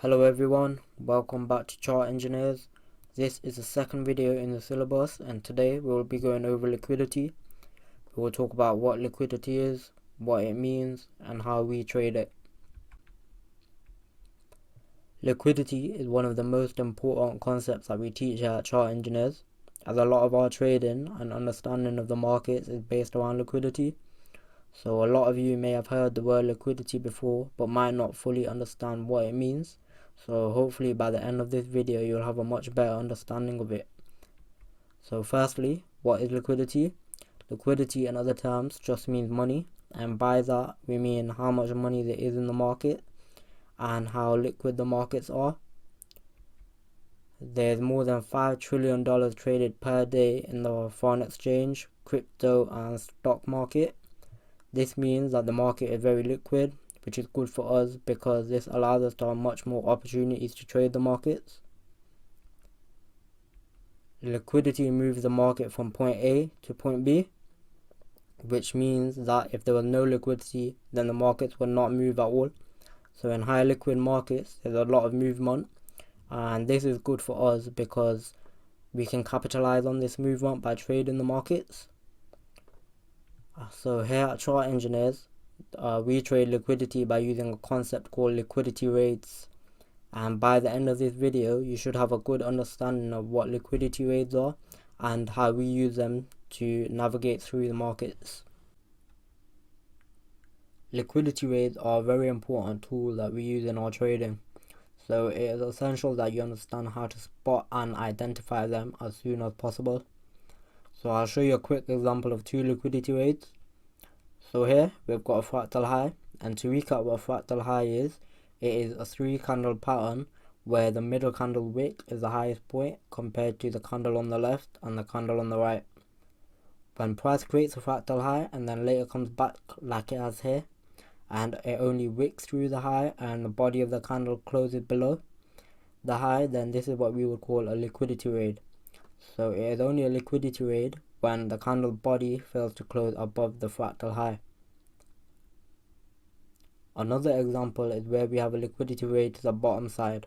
Hello everyone, welcome back to Chart Engineers. This is the second video in the syllabus, and today we will be going over liquidity. We will talk about what liquidity is, what it means, and how we trade it. Liquidity is one of the most important concepts that we teach here at Chart Engineers, as a lot of our trading and understanding of the markets is based around liquidity. So a lot of you may have heard the word liquidity before, but might not fully understand what it means. So hopefully by the end of this video you'll have a much better understanding of it. So firstly, what is liquidity? Liquidity in other terms just means money, and by that we mean how much money there is in the market and how liquid the markets are. There's more than $5 trillion traded per day in the foreign exchange, crypto and stock market. This means that the market is very liquid, which is good for us because this allows us to have much more opportunities to trade the markets. Liquidity moves the market from point A to point B, which means that if there was no liquidity, then the markets would not move at all. So in high liquid markets, there's a lot of movement, and this is good for us because we can capitalize on this movement by trading the markets. So here at Chart Engineers, we trade liquidity by using a concept called liquidity rates, and by the end of this video you should have a good understanding of what liquidity rates are and how we use them to navigate through the markets. Liquidity rates are a very important tool that we use in our trading, so it is essential that you understand how to spot and identify them as soon as possible. So I'll show you a quick example of two liquidity rates. So here we've got a fractal high, and to recap what a fractal high is, it is a 3-candle pattern where the middle candle wick is the highest point compared to the candle on the left and the candle on the right. When price creates a fractal high and then later comes back like it has here, and it only wicks through the high and the body of the candle closes below the high, then this is what we would call a liquidity raid. So it is only a liquidity raid when the candle body fails to close above the fractal high. Another example is where we have a liquidity raid to the bottom side.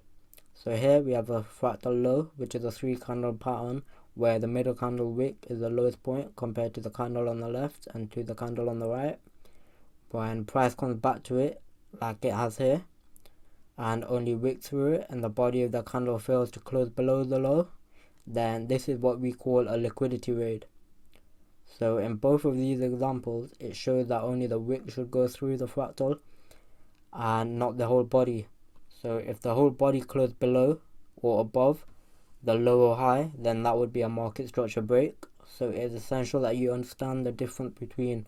So here we have a fractal low, which is a 3-candle pattern where the middle candle wick is the lowest point compared to the candle on the left and to the candle on the right. When price comes back to it like it has here and only wicks through it and the body of the candle fails to close below the low, then this is what we call a liquidity raid. So in both of these examples, it shows that only the wick should go through the fractal and not the whole body. So if the whole body closed below or above the low or high, then that would be a market structure break. So it is essential that you understand the difference between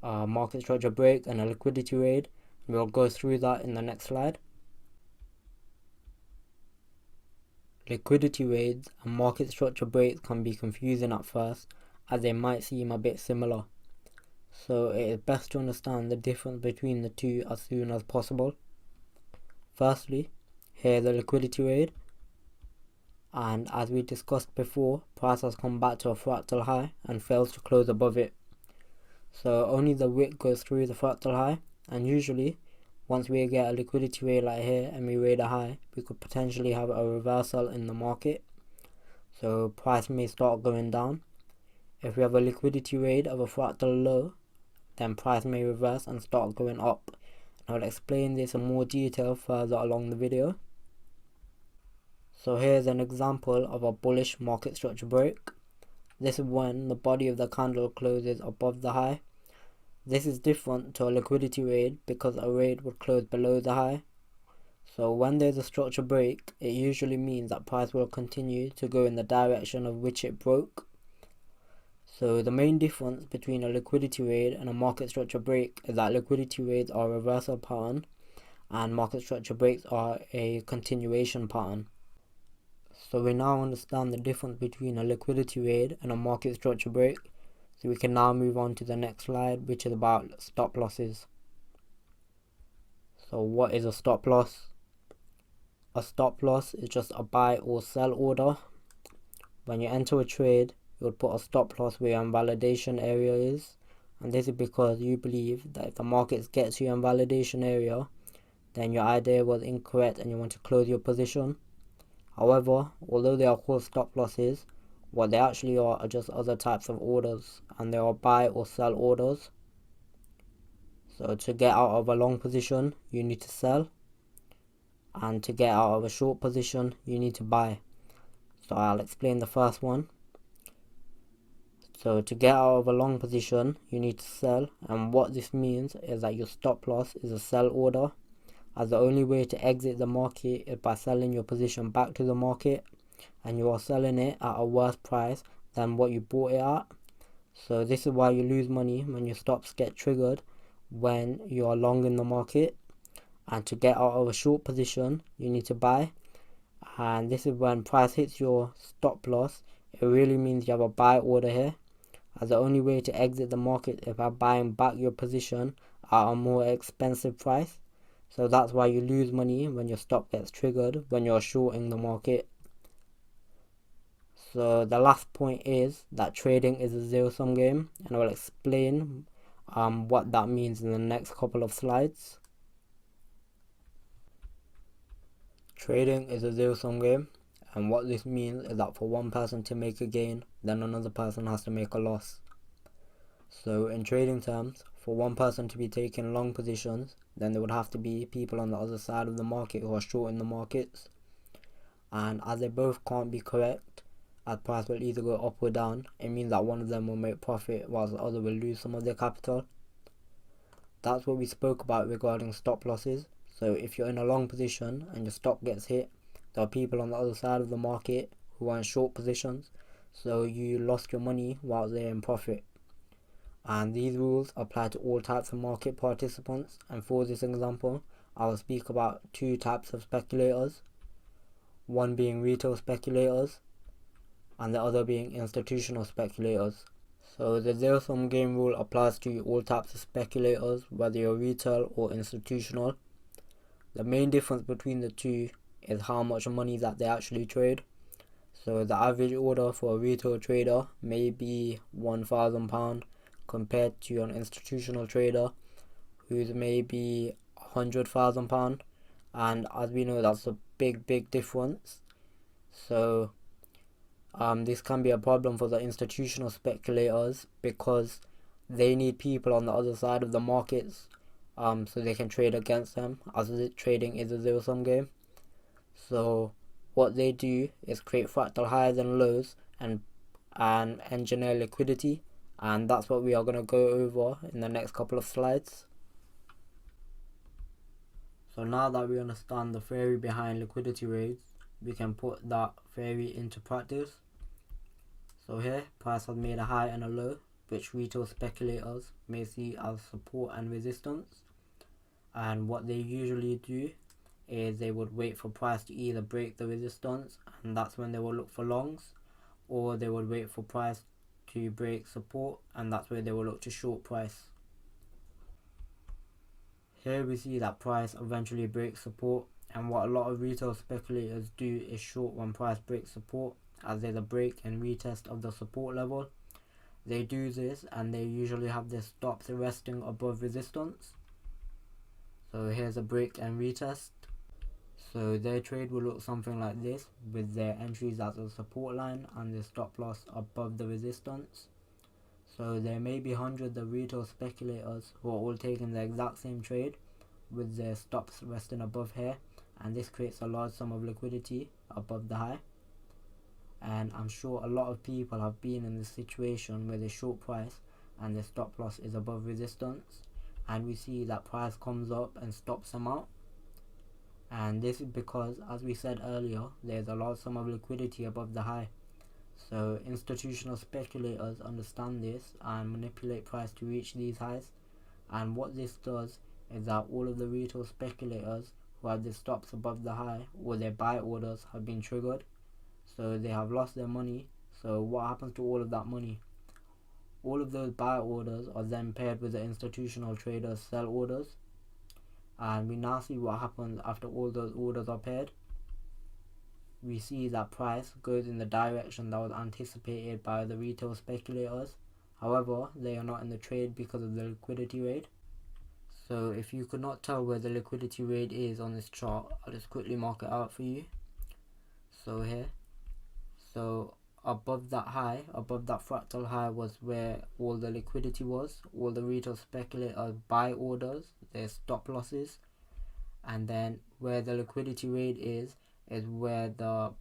a market structure break and a liquidity raid. We'll go through that in the next slide. Liquidity raids and market structure breaks can be confusing at first, as they might seem a bit similar. So it is best to understand the difference between the two as soon as possible. Firstly, here is the liquidity raid, and as we discussed before, price has come back to a fractal high and fails to close above it. So only the wick goes through the fractal high, and usually once we get a liquidity raid like here and we raid a high, we could potentially have a reversal in the market. So price may start going down. If we have a liquidity raid of a fractal low, then price may reverse and start going up. And I'll explain this in more detail further along the video. So here's an example of a bullish market structure break. This is when the body of the candle closes above the high. This is different to a liquidity raid because a raid would close below the high. So when there's a structure break, it usually means that price will continue to go in the direction of which it broke. So the main difference between a liquidity raid and a market structure break is that liquidity raids are a reversal pattern and market structure breaks are a continuation pattern. So we now understand the difference between a liquidity raid and a market structure break. So we can now move on to the next slide, which is about stop losses. So what is a stop loss? A stop loss is just a buy or sell order. When you enter a trade, you would put a stop loss where your invalidation area is, and this is because you believe that if the markets get to your invalidation area, then your idea was incorrect and you want to close your position. However, although they are called stop losses, what they actually are just other types of orders, and they are buy or sell orders. So to get out of a long position, you need to sell, and to get out of a short position, you need to buy. So I'll explain the first one. So to get out of a long position, you need to sell, and what this means is that your stop loss is a sell order, as the only way to exit the market is by selling your position back to the market, and you are selling it at a worse price than what you bought it at. So this is why you lose money when your stops get triggered when you are long in the market. And to get out of a short position, you need to buy, and this is when price hits your stop loss. It really means you have a buy order here, as the only way to exit the market is by buying back your position at a more expensive price. So that's why you lose money when your stop gets triggered when you're shorting the market. So the last point is that trading is a zero-sum game, and I will explain what that means in the next couple of slides. Trading is a zero-sum game, and what this means is that for one person to make a gain, then another person has to make a loss. So in trading terms, for one person to be taking long positions, then there would have to be people on the other side of the market who are short in the markets. And as they both can't be correct, as price will either go up or down, it means that one of them will make profit whilst the other will lose some of their capital. That's what we spoke about regarding stop losses. So if you're in a long position and your stop gets hit, there are people on the other side of the market who are in short positions, so you lost your money while they're in profit. And these rules apply to all types of market participants, and for this example, I will speak about two types of speculators, one being retail speculators and the other being institutional speculators. So the zero-sum game rule applies to all types of speculators, whether you're retail or institutional. The main difference between the two is how much money that they actually trade. So the average order for a retail trader may be £1,000 compared to an institutional trader who's maybe £100,000, and as we know, that's a big difference. So this can be a problem for the institutional speculators because they need people on the other side of the markets so they can trade against them, as trading is a zero-sum game. So what they do is create fractal highs and lows and engineer liquidity, and that's what we are going to go over in the next couple of slides. So now that we understand the theory behind liquidity raids, we can put that theory into practice. So here, price has made a high and a low, which retail speculators may see as support and resistance. And what they usually do is they would wait for price to either break the resistance, and that's when they will look for longs, or they would wait for price to break support, and that's where they will look to short price. Here we see that price eventually breaks support, and what a lot of retail speculators do is short when price breaks support, as there's a break and retest of the support level. They do this and they usually have their stops resting above resistance. So here's a break and retest. So their trade will look something like this, with their entries as a support line and their stop loss above the resistance. So there may be hundreds of retail speculators who are all taking the exact same trade with their stops resting above here, and this creates a large sum of liquidity above the high. And I'm sure a lot of people have been in this situation where they short price and their stop loss is above resistance, and we see that price comes up and stops them out. And this is because, as we said earlier, there's a large sum of liquidity above the high. So institutional speculators understand this and manipulate price to reach these highs. And what this does is that all of the retail speculators who have their stops above the high or their buy orders have been triggered. So they have lost their money. So what happens to all of that money? All of those buy orders are then paired with the institutional traders' sell orders. And we now see what happens after all those orders are paired. We see that price goes in the direction that was anticipated by the retail speculators. However, they are not in the trade because of the liquidity raid. So if you could not tell where the liquidity rate is on this chart, I'll just quickly mark it out for you. So here, so above that high, above that fractal high was where all the liquidity was, all the retail speculators buy orders, their stop losses, and then where the liquidity rate is where the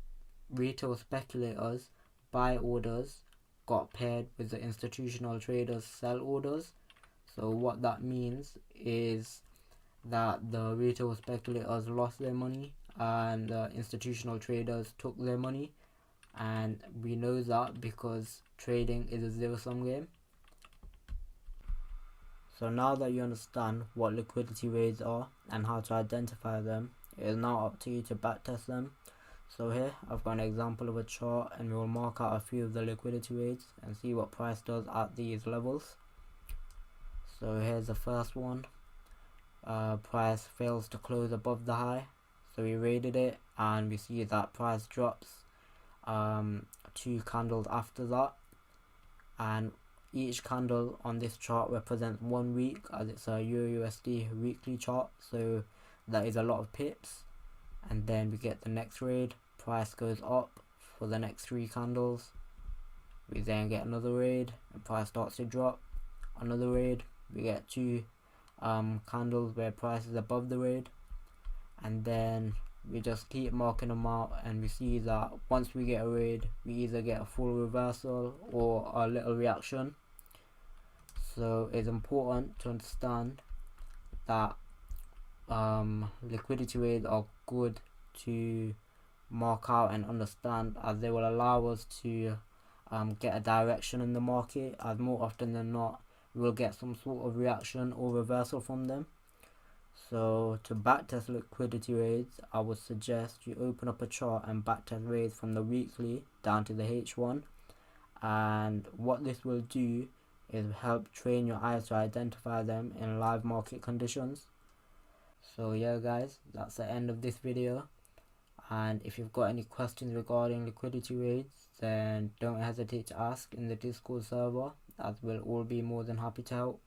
retail speculators buy orders got paired with the institutional traders sell orders. So what that means is that the retail speculators lost their money and the institutional traders took their money, and we know that because trading is a zero-sum game. So now that you understand what liquidity rates are and how to identify them, it is now up to you to backtest them. So here I've got an example of a chart, and we will mark out a few of the liquidity rates and see what price does at these levels. So here's the first one. Price fails to close above the high, so we rated it and we see that price drops 2 candles after that, and each candle on this chart represents 1 week, as it's a Euro USD weekly chart, so that is a lot of pips. And then we get the next raid, price goes up for the next 3 candles. We then get another raid and price starts to drop. Another raid, we get 2 candles where price is above the raid, and then we just keep marking them out, and we see that once we get a raid, we either get a full reversal or a little reaction. So it's important to understand that liquidity rates are good to mark out and understand, as they will allow us to get a direction in the market, as more often than not we will get some sort of reaction or reversal from them. So to backtest liquidity rates, I would suggest you open up a chart and backtest rates from the weekly down to the H1, and what this will do is help train your eyes to identify them in live market conditions. So yeah guys, that's the end of this video, and if you've got any questions regarding liquidity rates, then don't hesitate to ask in the Discord server, as we'll all be more than happy to help.